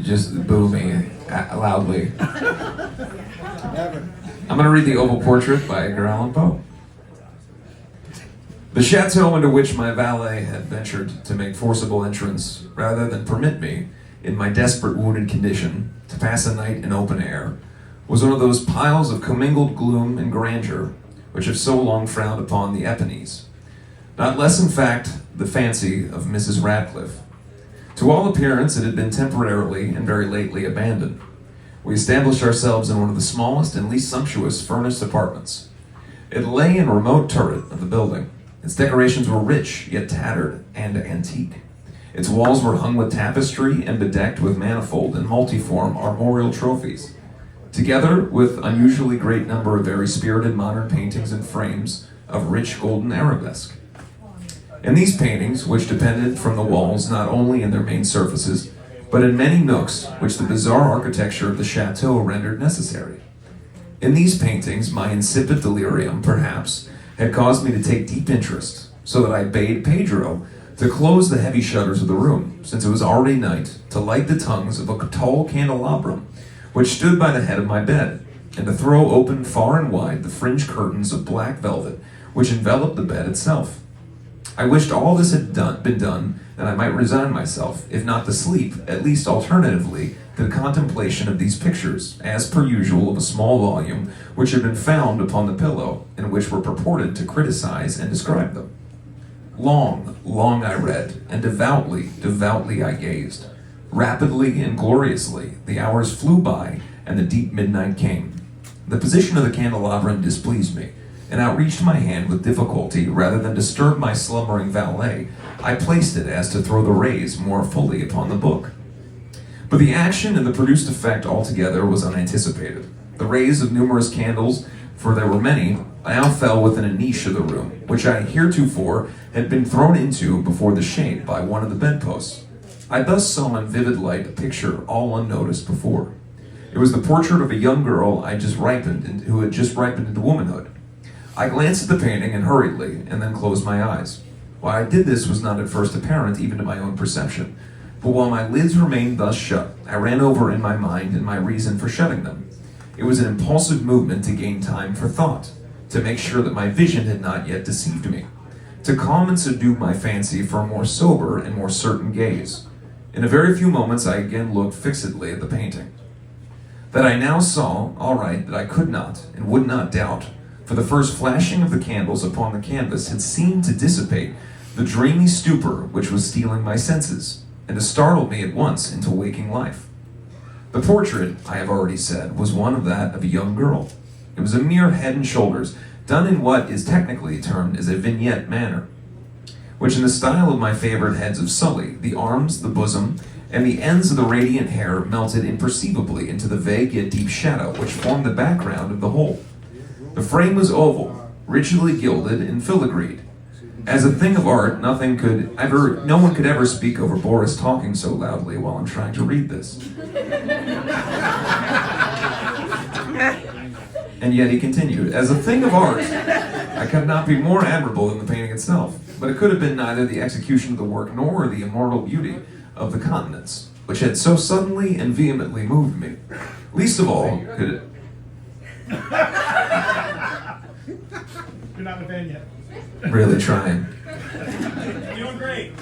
just boo me loudly. Never. I'm going to read The Oval Portrait by Edgar Allan Poe. The chateau into which my valet had ventured to make forcible entrance, rather than permit me, in my desperate wounded condition, to pass a night in open air, was one of those piles of commingled gloom and grandeur which have so long frowned upon the Apennines. Not less, in fact, the fancy of Mrs. Radcliffe. To all appearance, it had been temporarily and very lately abandoned. We established ourselves in one of the smallest and least sumptuous furnished apartments. It lay in a remote turret of the building. Its decorations were rich, yet tattered and antique. Its walls were hung with tapestry and bedecked with manifold and multiform armorial trophies, together with unusually great number of very spirited modern paintings in frames of rich golden arabesque. And these paintings, which depended from the walls not only in their main surfaces, but in many nooks which the bizarre architecture of the chateau rendered necessary. In these paintings, my insipid delirium, perhaps, had caused me to take deep interest, so that I bade Pedro to close the heavy shutters of the room, since it was already night, to light the tongues of a tall candelabrum, which stood by the head of my bed, and to throw open far and wide the fringed curtains of black velvet which enveloped the bed itself. I wished all this had been done, and I might resign myself, if not to sleep, at least alternatively, to the contemplation of these pictures, as per usual of a small volume which had been found upon the pillow, and which were purported to criticize and describe them. Long, long I read, and devoutly, devoutly I gazed. Rapidly and gloriously the hours flew by, and the deep midnight came. The position of the candelabrum displeased me, and outreached my hand with difficulty. Rather than disturb my slumbering valet, I placed it as to throw the rays more fully upon the book. But the action and the produced effect altogether was unanticipated. The rays of numerous candles, for there were many, now fell within a niche of the room, which I heretofore had been thrown into before the shade by one of the bedposts. I thus saw in vivid light a picture all unnoticed before. It was the portrait of a young girl who had just ripened into womanhood. I glanced at the painting and hurriedly, and then closed my eyes. Why I did this was not at first apparent even to my own perception, but while my lids remained thus shut, I ran over in my mind and my reason for shutting them. It was an impulsive movement to gain time for thought, to make sure that my vision had not yet deceived me, to calm and subdue my fancy for a more sober and more certain gaze. In a very few moments I again looked fixedly at the painting. That I now saw, all right, that I could not and would not doubt, for the first flashing of the candles upon the canvas had seemed to dissipate the dreamy stupor which was stealing my senses, and to startle me at once into waking life. The portrait, I have already said, was one of that of a young girl. It was a mere head and shoulders, done in what is technically termed as a vignette manner, which in the style of my favorite heads of Sully, the arms, the bosom, and the ends of the radiant hair melted imperceivably into the vague yet deep shadow which formed the background of the whole. The frame was oval, richly gilded and filigreed. As a thing of art, no one could ever speak over Boris talking so loudly while I'm trying to read this. And yet he continued, as a thing of art, I could not be more admirable than the painting itself, but it could have been neither the execution of the work nor the immortal beauty of the countenance, which had so suddenly and vehemently moved me. Least of all could it... You're not a fan yet. Really trying. You're doing great.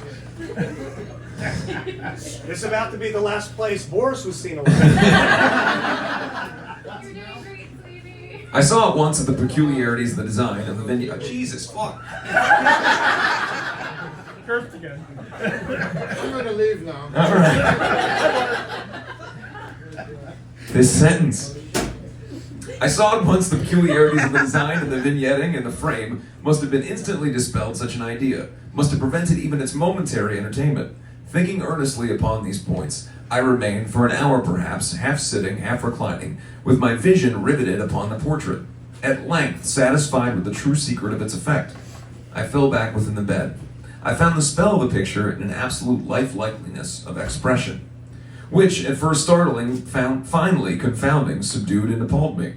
It's about to be the last place Boris was seen alive. You're doing great, sweetie. I saw at once the peculiarities of the design of the venue. Oh, Jesus, fuck. Cursed again. I'm gonna leave now. All right. This sentence. I saw at once the peculiarities of the design and the vignetting and the frame must have been instantly dispelled such an idea, must have prevented even its momentary entertainment. Thinking earnestly upon these points, I remained for an hour perhaps, half sitting, half reclining, with my vision riveted upon the portrait. At length, satisfied with the true secret of its effect, I fell back within the bed. I found the spell of the picture in an absolute lifelikeliness of expression, which, at first startling, finally confounding, subdued and appalled me.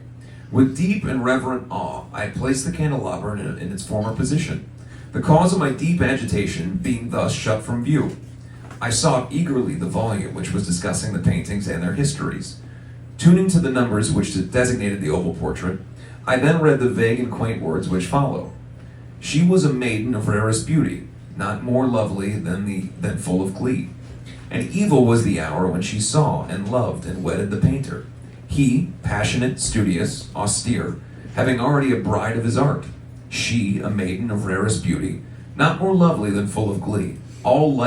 With deep and reverent awe, I placed the candelabrum in its former position, the cause of my deep agitation being thus shut from view. I sought eagerly the volume which was discussing the paintings and their histories. Tuning to the numbers which designated the oval portrait, I then read the vague and quaint words which follow. She was a maiden of rarest beauty, not more lovely than full of glee. And evil was the hour when she saw and loved and wedded the painter. He, passionate, studious, austere, having already a bride of his art. She, a maiden of rarest beauty, not more lovely than full of glee. All like